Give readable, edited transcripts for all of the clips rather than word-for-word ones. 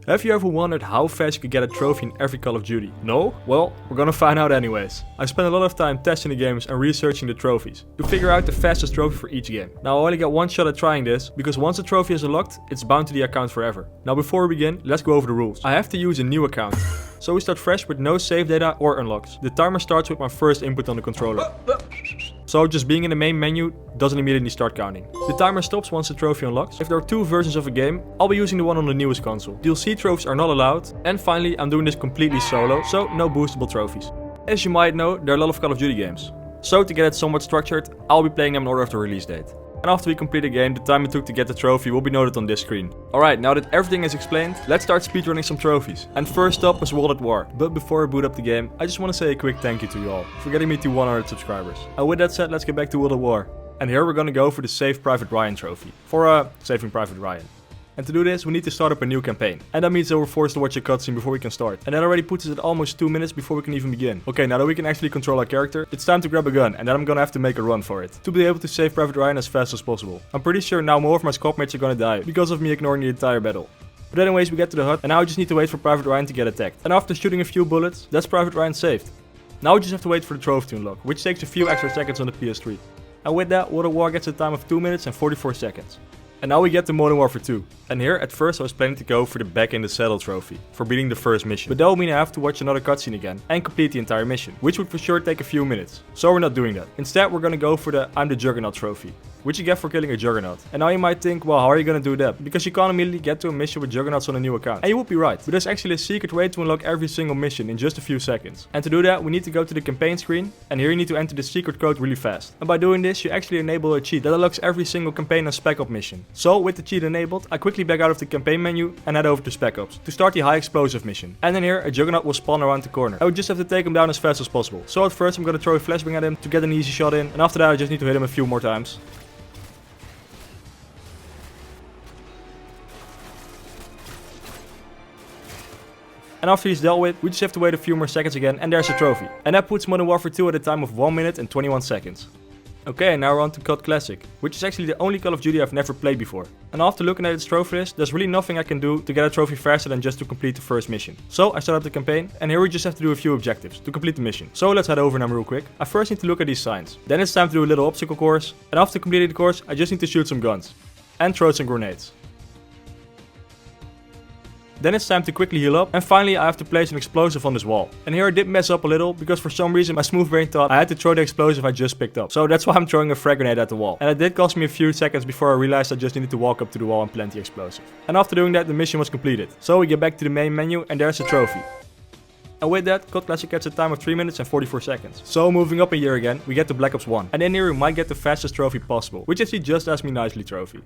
Have you ever wondered how fast you could get a trophy in every Call of Duty? No? Well, we're gonna find out anyways. I spent a lot of time testing the games and researching the trophies to figure out the fastest trophy for each game. Now I only got one shot at trying this, because once a trophy is unlocked, it's bound to the account forever. Now before we begin, let's go over the rules. I have to use a new account. So we start fresh with no save data or unlocks. The timer starts with my first input on the controller. So just being in the main menu doesn't immediately start counting. The timer stops once the trophy unlocks. If there are two versions of a game, I'll be using the one on the newest console. DLC trophies are not allowed. And finally, I'm doing this completely solo, so no boostable trophies. As you might know, there are a lot of Call of Duty games. So to get it somewhat structured, I'll be playing them in order of the release date. And after we complete a game, the time it took to get the trophy will be noted on this screen. Alright, now that everything is explained, let's start speedrunning some trophies. And first up was World at War. But before I boot up the game, I just want to say a quick thank you to you all for getting me to 100 subscribers. And with that said, let's get back to World at War. And here we're gonna go for the Save Private Ryan trophy. For Saving Private Ryan. And to do this, we need to start up a new campaign. And that means that we're forced to watch a cutscene before we can start. And that already puts us at almost 2 minutes before we can even begin. Okay, now that we can actually control our character, it's time to grab a gun, and then I'm gonna have to make a run for it, to be able to save Private Ryan as fast as possible. I'm pretty sure now more of my squad mates are gonna die, because of me ignoring the entire battle. But anyways, we get to the hut, and now I just need to wait for Private Ryan to get attacked. And after shooting a few bullets, that's Private Ryan saved. Now we just have to wait for the trophy to unlock, which takes a few extra seconds on the PS3. And with that, World at War gets a time of 2 minutes and 44 seconds. And now we get to Modern Warfare 2. And here, at first I was planning to go for the Back in the Saddle trophy, for beating the first mission. But that would mean I have to watch another cutscene again, and complete the entire mission, which would for sure take a few minutes. So we're not doing that. Instead, we're gonna go for the I'm the Juggernaut trophy, which you get for killing a Juggernaut. And now you might think, well, how are you gonna do that? Because you can't immediately get to a mission with Juggernauts on a new account. And you would be right, but there's actually a secret way to unlock every single mission in just a few seconds. And to do that, we need to go to the campaign screen, and here you need to enter the secret code really fast. And by doing this, you actually enable a cheat that unlocks every single campaign and spec op mission. So with the cheat enabled, I quickly back out of the campaign menu and head over to Spec Ops to start the high explosive mission. And then here, a Juggernaut will spawn around the corner. I would just have to take him down as fast as possible. So at first I'm gonna throw a flashbang at him to get an easy shot in, and after that I just need to hit him a few more times. And after he's dealt with, we just have to wait a few more seconds again, and there's a trophy. And that puts Modern Warfare 2 at a time of 1 minute and 21 seconds. Okay, now we're on to COD Classic, which is actually the only Call of Duty I've never played before. And after looking at its trophy list, there's really nothing I can do to get a trophy faster than just to complete the first mission. So I start up the campaign, and here we just have to do a few objectives to complete the mission. So let's head over them real quick. I first need to look at these signs. Then it's time to do a little obstacle course, and after completing the course, I just need to shoot some guns. And throw some grenades. Then it's time to quickly heal up, and finally I have to place an explosive on this wall. And here I did mess up a little, because for some reason my smooth brain thought I had to throw the explosive I just picked up. So that's why I'm throwing a frag grenade at the wall. And it did cost me a few seconds before I realized I just needed to walk up to the wall and plant the explosive. And after doing that, the mission was completed. So we get back to the main menu, and there's a trophy. And with that, COD Classic gets a time of 3 minutes and 44 seconds. So moving up a year again, we get to Black Ops 1. And in here we might get the fastest trophy possible, which is the Just Ask Me Nicely trophy.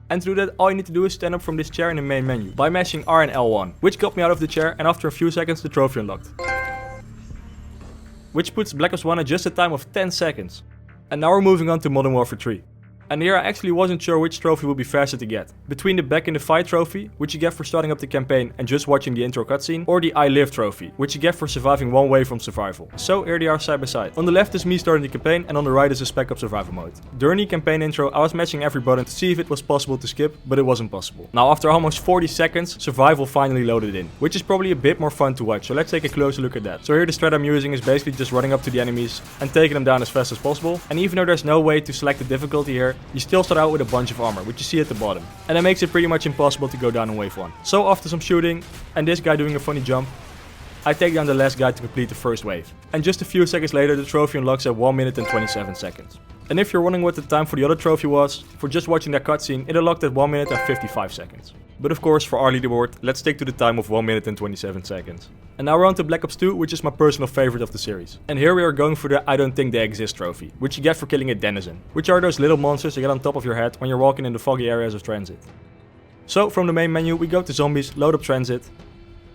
And to do that, all you need to do is stand up from this chair in the main menu by mashing R and L1, which got me out of the chair, and after a few seconds the trophy unlocked. Which puts Black Ops 1 at just a time of 10 seconds. And now we're moving on to Modern Warfare 3. And here I actually wasn't sure which trophy would be faster to get. Between the Back in the Fight trophy, which you get for starting up the campaign and just watching the intro cutscene, or the I Live trophy, which you get for surviving one wave from survival. So here they are side by side. On the left is me starting the campaign, and on the right is a Spec Ops survival mode. During the campaign intro, I was mashing every button to see if it was possible to skip, but it wasn't possible. Now after almost 40 seconds, survival finally loaded in, which is probably a bit more fun to watch, so let's take a closer look at that. So here the strat I'm using is basically just running up to the enemies and taking them down as fast as possible. And even though there's no way to select the difficulty here, you still start out with a bunch of armor, which you see at the bottom. And that makes it pretty much impossible to go down in wave 1. So after some shooting, and this guy doing a funny jump, I take down the last guy to complete the first wave. And just a few seconds later, the trophy unlocks at 1 minute and 27 seconds. And if you're wondering what the time for the other trophy was, for just watching that cutscene, it unlocked at 1 minute and 55 seconds. But of course, for our leaderboard, let's stick to the time of 1 minute and 27 seconds. And now we're on to Black Ops 2, which is my personal favorite of the series. And here we are going for the I Don't Think They Exist trophy, which you get for killing a denizen, which are those little monsters that get on top of your head when you're walking in the foggy areas of transit. So from the main menu, we go to zombies, load up transit.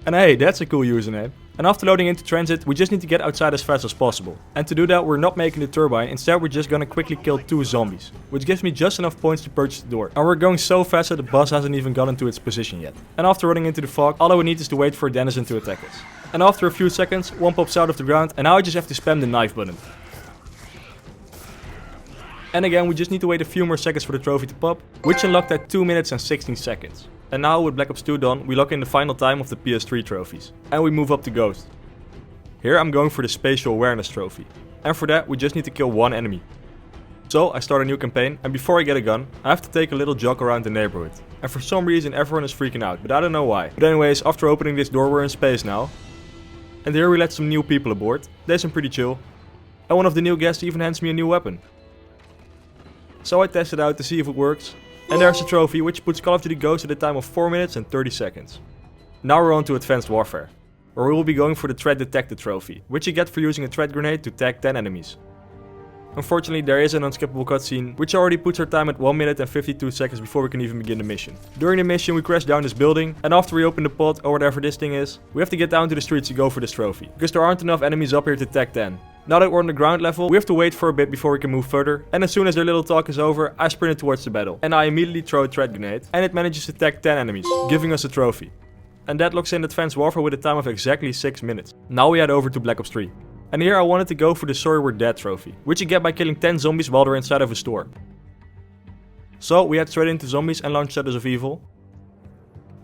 And hey, that's a cool username. And after loading into transit, we just need to get outside as fast as possible. And to do that, we're not making the turbine, instead we're just gonna quickly kill 2 zombies, which gives me just enough points to purchase the door. And we're going so fast that the boss hasn't even gotten to its position yet. And after running into the fog, all we need is to wait for a denizen to attack us. And after a few seconds, one pops out of the ground, and now I just have to spam the knife button. And again, we just need to wait a few more seconds for the trophy to pop, which unlocked at 2 minutes and 16 seconds. And now with Black Ops 2 done, we lock in the final time of the PS3 trophies. And we move up to Ghost. Here I'm going for the Spatial Awareness trophy. And for that we just need to kill one enemy. So I start a new campaign, and before I get a gun, I have to take a little jog around the neighborhood. And for some reason everyone is freaking out, but I don't know why. But anyways, after opening this door we're in space now. And here we let some new people aboard. They seem pretty chill. And one of the new guests even hands me a new weapon. So I test it out to see if it works. And there's a trophy which puts Call of Duty Ghost at a time of 4 minutes and 30 seconds. Now we're on to Advanced Warfare, where we will be going for the Threat Detected trophy, which you get for using a threat grenade to tag 10 enemies. Unfortunately there is an unskippable cutscene, which already puts our time at 1 minute and 52 seconds before we can even begin the mission. During the mission we crash down this building, and after we open the pod or whatever this thing is, we have to get down to the streets to go for this trophy, because there aren't enough enemies up here to tag 10. Now that we're on the ground level, we have to wait for a bit before we can move further, and as soon as their little talk is over, I sprinted towards the battle, and I immediately throw a threat grenade, and it manages to tag 10 enemies, giving us a trophy. And that locks in Advanced Warfare with a time of exactly 6 minutes. Now we head over to Black Ops 3. And here I wanted to go for the Sorry We're Dead trophy, which you get by killing 10 zombies while they're inside of a store. So we head straight into zombies and launch Shadows of Evil.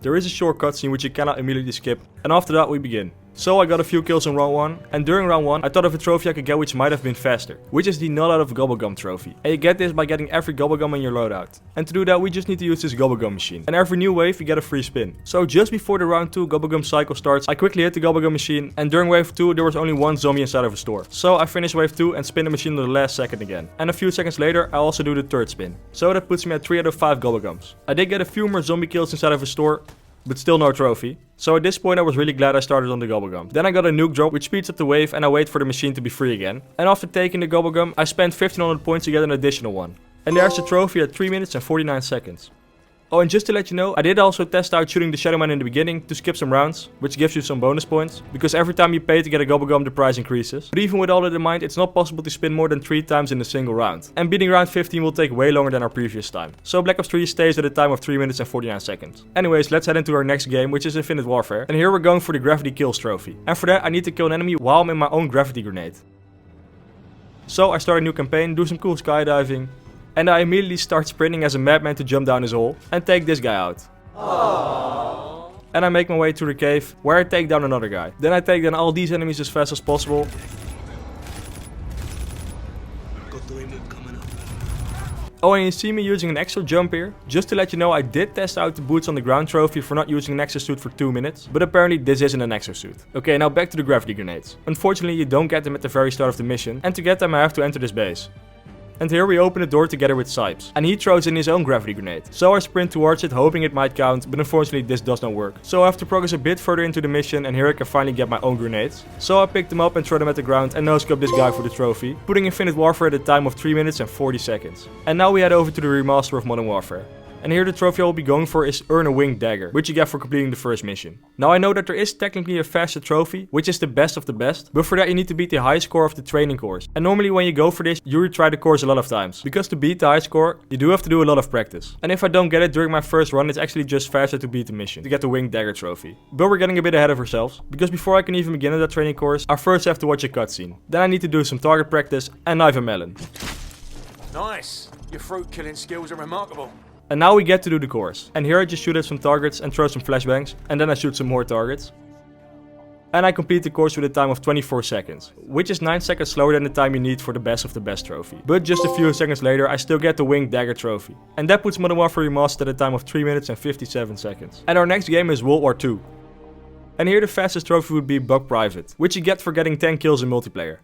There is a short cutscene which you cannot immediately skip, and after that we begin. So I got a few kills in round 1, and during round 1 I thought of a trophy I could get which might have been faster, which is the Not Out of Gobblegum trophy. And you get this by getting every Gobblegum in your loadout. And to do that we just need to use this Gobblegum machine, and every new wave you get a free spin. So just before the round 2 Gobblegum cycle starts, I quickly hit the Gobblegum machine, and during wave 2 there was only one zombie inside of a store. So I finish wave 2 and spin the machine to the last second again. And a few seconds later I also do the third spin. So that puts me at 3 out of 5 Gobblegums. I did get a few more zombie kills inside of a store, but still no trophy. So at this point I was really glad I started on the Gobblegum. Then I got a nuke drop which speeds up the wave, and I wait for the machine to be free again. And after taking the Gobblegum I spent 1500 points to get an additional one. And there's the trophy at 3 minutes and 49 seconds. Oh, and just to let you know, I did also test out shooting the Shadow Man in the beginning to skip some rounds, which gives you some bonus points, because every time you pay to get a Gobblegum the price increases. But even with all that in mind, it's not possible to spin more than 3 times in a single round. And beating round 15 will take way longer than our previous time. So Black Ops 3 stays at a time of 3 minutes and 49 seconds. Anyways, let's head into our next game, which is Infinite Warfare. And here we're going for the Gravity Kills trophy. And for that I need to kill an enemy while I'm in my own gravity grenade. So I start a new campaign, do some cool skydiving, and I immediately start sprinting as a madman to jump down his hole and take this guy out. Aww. And I make my way to the cave, where I take down another guy. Then I take down all these enemies as fast as possible. Oh, and you see me using an extra jump here. Just to let you know, I did test out the boots on the ground trophy for not using an exosuit for 2 minutes, but apparently this isn't an exosuit. Okay, now back to the gravity grenades. Unfortunately you don't get them at the very start of the mission, and to get them I have to enter this base. And here we open the door together with Sipes, and he throws in his own gravity grenade. So I sprint towards it hoping it might count, but unfortunately this does not work. So I have to progress a bit further into the mission, and here I can finally get my own grenades. So I pick them up and throw them at the ground and no-scope this guy for the trophy, putting Infinite Warfare at a time of 3 minutes and 40 seconds. And now we head over to the remaster of Modern Warfare. And here the trophy I will be going for is Earn a Winged Dagger, which you get for completing the first mission. Now I know that there is technically a faster trophy, which is the best of the best, but for that you need to beat the high score of the training course. And normally when you go for this, you retry the course a lot of times, because to beat the high score, you do have to do a lot of practice. And if I don't get it during my first run, it's actually just faster to beat the mission, to get the Winged Dagger trophy. But we're getting a bit ahead of ourselves, because before I can even begin at that training course, I first have to watch a cutscene. Then I need to do some target practice and knife a melon. Nice! Your fruit killing skills are remarkable. And now we get to do the course. And here I just shoot at some targets and throw some flashbangs, and then I shoot some more targets. And I complete the course with a time of 24 seconds, which is 9 seconds slower than the time you need for the best of the best trophy. But just a few seconds later I still get the Winged Dagger trophy. And that puts Modern Warfare Remastered at a time of 3 minutes and 57 seconds. And our next game is World War II. And here the fastest trophy would be Bug Private, which you get for getting 10 kills in multiplayer.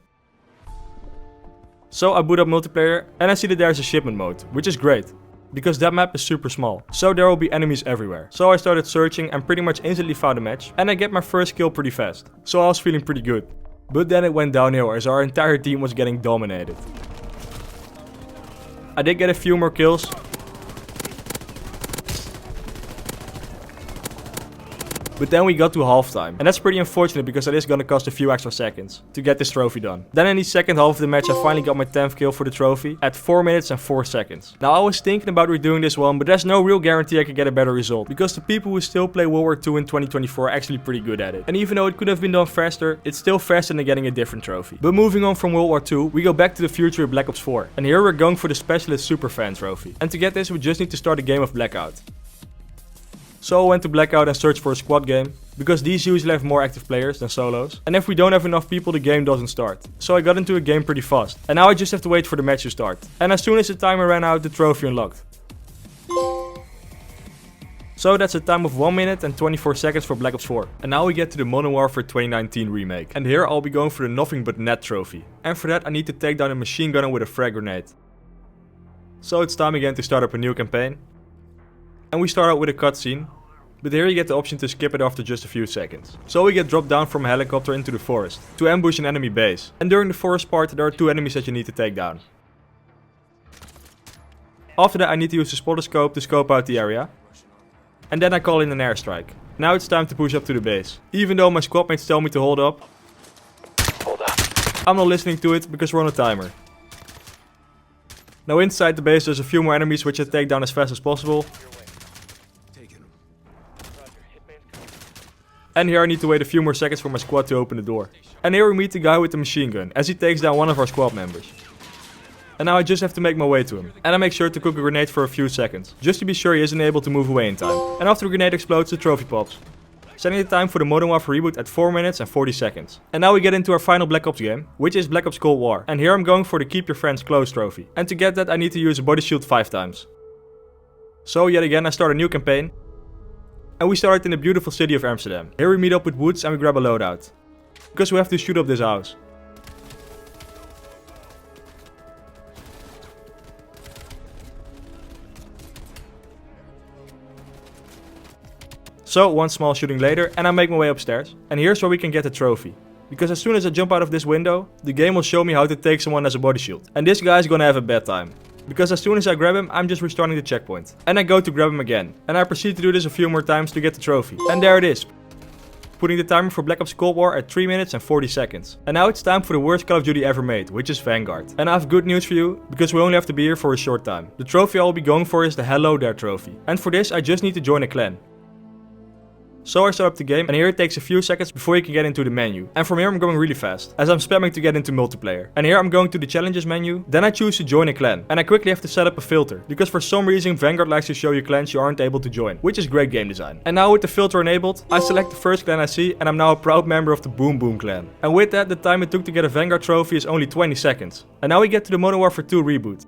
So I boot up multiplayer and I see that there's a shipment mode, which is great, because that map is super small, so there will be enemies everywhere. So I started searching and pretty much instantly found a match, and I get my first kill pretty fast. So I was feeling pretty good. But then it went downhill as our entire team was getting dominated. I did get a few more kills, but then we got to halftime, and that's pretty unfortunate because it is gonna cost a few extra seconds to get this trophy done. Then in the second half of the match I finally got my 10th kill for the trophy at 4 minutes and 4 seconds. Now I was thinking about redoing this one, but there's no real guarantee I could get a better result, because the people who still play World War II in 2024 are actually pretty good at it. And even though it could have been done faster, it's still faster than getting a different trophy. But moving on from World War II, we go back to the future with Black Ops 4. And here we're going for the Specialist Superfan trophy. And to get this we just need to start a game of Blackout. So I went to Blackout and searched for a squad game, because these usually have more active players than solos, and if we don't have enough people the game doesn't start. So I got into a game pretty fast, and now I just have to wait for the match to start. And as soon as the timer ran out, the trophy unlocked. So that's a time of 1 minute and 24 seconds for Black Ops 4. And now we get to the Modern Warfare 2019 remake. And here I'll be going for the Nothing But Net trophy. And for that I need to take down a machine gunner with a frag grenade. So it's time again to start up a new campaign. And we start out with a cutscene. But here you get the option to skip it after just a few seconds. So we get dropped down from a helicopter into the forest to ambush an enemy base. And during the forest part there are 2 enemies that you need to take down. After that I need to use the spotter scope to scope out the area. And then I call in an airstrike. Now it's time to push up to the base. Even though my squad mates tell me to hold up, I'm not listening to it because we're on a timer. Now inside the base there's a few more enemies which I take down as fast as possible. And here I need to wait a few more seconds for my squad to open the door. And here we meet the guy with the machine gun as he takes down one of our squad members. And now I just have to make my way to him. And I make sure to cook a grenade for a few seconds, just to be sure he isn't able to move away in time. And after the grenade explodes, the trophy pops. Setting the time for the Modern Warfare reboot at 4 minutes and 40 seconds. And now we get into our final Black Ops game, which is Black Ops Cold War. And here I'm going for the Keep Your Friends Close trophy. And to get that I need to use a body shield 5 times. So yet again I start a new campaign. And we start in the beautiful city of Amsterdam. Here we meet up with Woods and we grab a loadout. Because we have to shoot up this house. So one small shooting later and I make my way upstairs. And here's where we can get the trophy. Because as soon as I jump out of this window, the game will show me how to take someone as a body shield. And this guy is gonna have a bad time. Because as soon as I grab him, I'm just restarting the checkpoint. And I go to grab him again. And I proceed to do this a few more times to get the trophy. And there it is. Putting the timer for Black Ops Cold War at 3 minutes and 40 seconds. And now it's time for the worst Call of Duty ever made, which is Vanguard. And I have good news for you, because we only have to be here for a short time. The trophy I will be going for is the Hello There trophy. And for this I just need to join a clan. So I start up the game and here it takes a few seconds before you can get into the menu. And from here I'm going really fast, as I'm spamming to get into multiplayer. And here I'm going to the challenges menu, then I choose to join a clan. And I quickly have to set up a filter, because for some reason Vanguard likes to show you clans you aren't able to join, which is great game design. And now with the filter enabled, I select the first clan I see and I'm now a proud member of the Boom Boom clan. And with that the time it took to get a Vanguard trophy is only 20 seconds. And now we get to the Modern Warfare 2 reboot.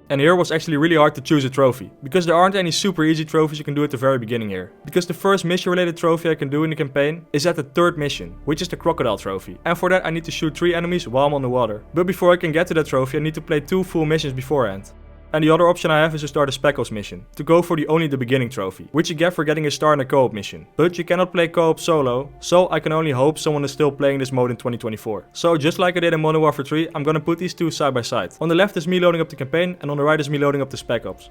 And here was actually really hard to choose a trophy, because there aren't any super easy trophies you can do at the very beginning here. Because the first mission related trophy I can do in the campaign is at the 3rd mission, which is the Crocodile trophy. And for that I need to shoot 3 enemies while I'm on the water. But before I can get to that trophy I need to play 2 full missions beforehand. And the other option I have is to start a Spec Ops mission, to go for the Only the Beginning trophy, which you get for getting a star in a co-op mission. But you cannot play co-op solo, so I can only hope someone is still playing this mode in 2024. So just like I did in Modern Warfare 3, I'm gonna put these 2 side by side. On the left is me loading up the campaign, and on the right is me loading up the Spec Ops.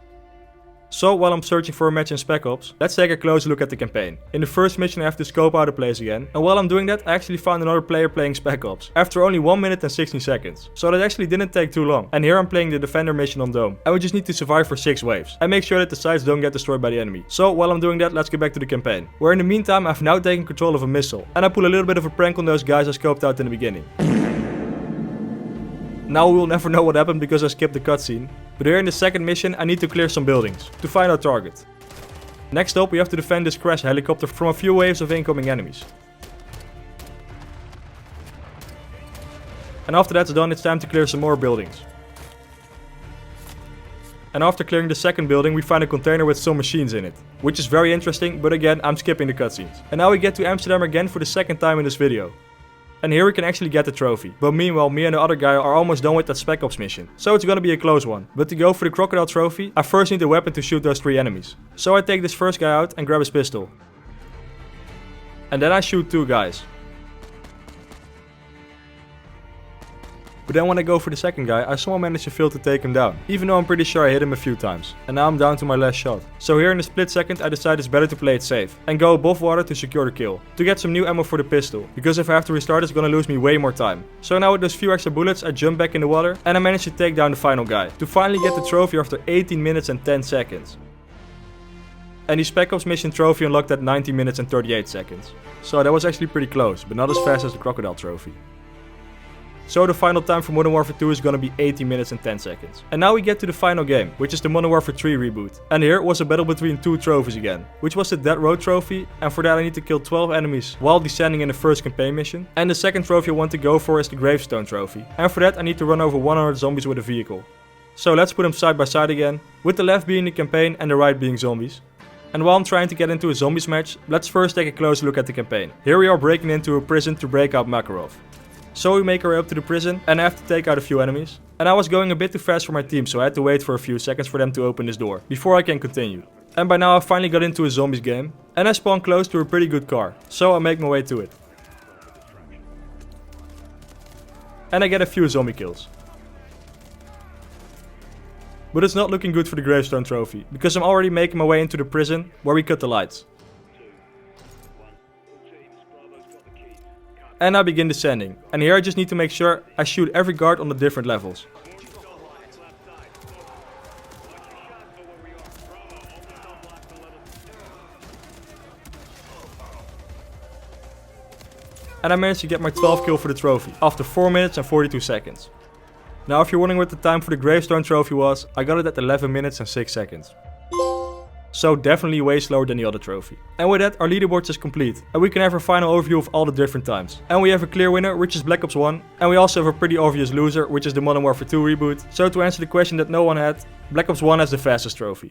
So while I'm searching for a match in Spec Ops, let's take a closer look at the campaign. In the first mission I have to scope out a place again, and while I'm doing that I actually found another player playing Spec Ops, after only 1 minute and 16 seconds. So that actually didn't take too long. And here I'm playing the Defender mission on Dome, and we just need to survive for 6 waves, and make sure that the sites don't get destroyed by the enemy. So while I'm doing that, let's get back to the campaign, where in the meantime I've now taken control of a missile, and I pull a little bit of a prank on those guys I scoped out in the beginning. Now we will never know what happened because I skipped the cutscene. But here in the second mission I need to clear some buildings, to find our target. Next up we have to defend this crash helicopter from a few waves of incoming enemies. And after that's done it's time to clear some more buildings. And after clearing the second building we find a container with some machines in it. Which is very interesting, but again I'm skipping the cutscenes. And now we get to Amsterdam again for the second time in this video. And here we can actually get the trophy. But meanwhile, me and the other guy are almost done with that Spec Ops mission. So it's gonna be a close one. But to go for the Crocodile trophy, I first need a weapon to shoot those 3 enemies. So I take this first guy out and grab his pistol. And then I shoot 2 guys. But then when I go for the second guy, I somehow managed to fail to take him down. Even though I'm pretty sure I hit him a few times. And now I'm down to my last shot. So here in a split second I decide it's better to play it safe. And go above water to secure the kill. To get some new ammo for the pistol. Because if I have to restart it's gonna lose me way more time. So now with those few extra bullets I jump back in the water. And I manage to take down the final guy. To finally get the trophy after 18 minutes and 10 seconds. And the Spec Ops mission trophy unlocked at 19 minutes and 38 seconds. So that was actually pretty close. But not as fast as the Crocodile trophy. So the final time for Modern Warfare 2 is gonna be 18 minutes and 10 seconds. And now we get to the final game, which is the Modern Warfare 3 reboot. And here was a battle between two trophies again, which was the Dead Road trophy, and for that I need to kill 12 enemies while descending in the first campaign mission. And the second trophy I want to go for is the Gravestone trophy, and for that I need to run over 100 zombies with a vehicle. So let's put them side by side again, with the left being the campaign and the right being zombies. And while I'm trying to get into a zombies match, let's first take a closer look at the campaign. Here we are breaking into a prison to break out Makarov. So we make our way up to the prison and I have to take out a few enemies. And I was going a bit too fast for my team, so I had to wait for a few seconds for them to open this door, before I can continue. And by now I finally got into a zombies game, and I spawned close to a pretty good car, so I make my way to it. And I get a few zombie kills. But it's not looking good for the Gravestone trophy, because I'm already making my way into the prison where we cut the lights. And I begin descending, and here I just need to make sure I shoot every guard on the different levels. And I managed to get my 12th kill for the trophy, after 4 minutes and 42 seconds. Now if you're wondering what the time for the Gravestone trophy was, I got it at 11 minutes and 6 seconds. So definitely way slower than the other trophy. And with that our leaderboard is complete, and we can have a final overview of all the different times. And we have a clear winner, which is Black Ops 1, and we also have a pretty obvious loser, which is the Modern Warfare 2 reboot. So to answer the question that no one had, Black Ops 1 has the fastest trophy.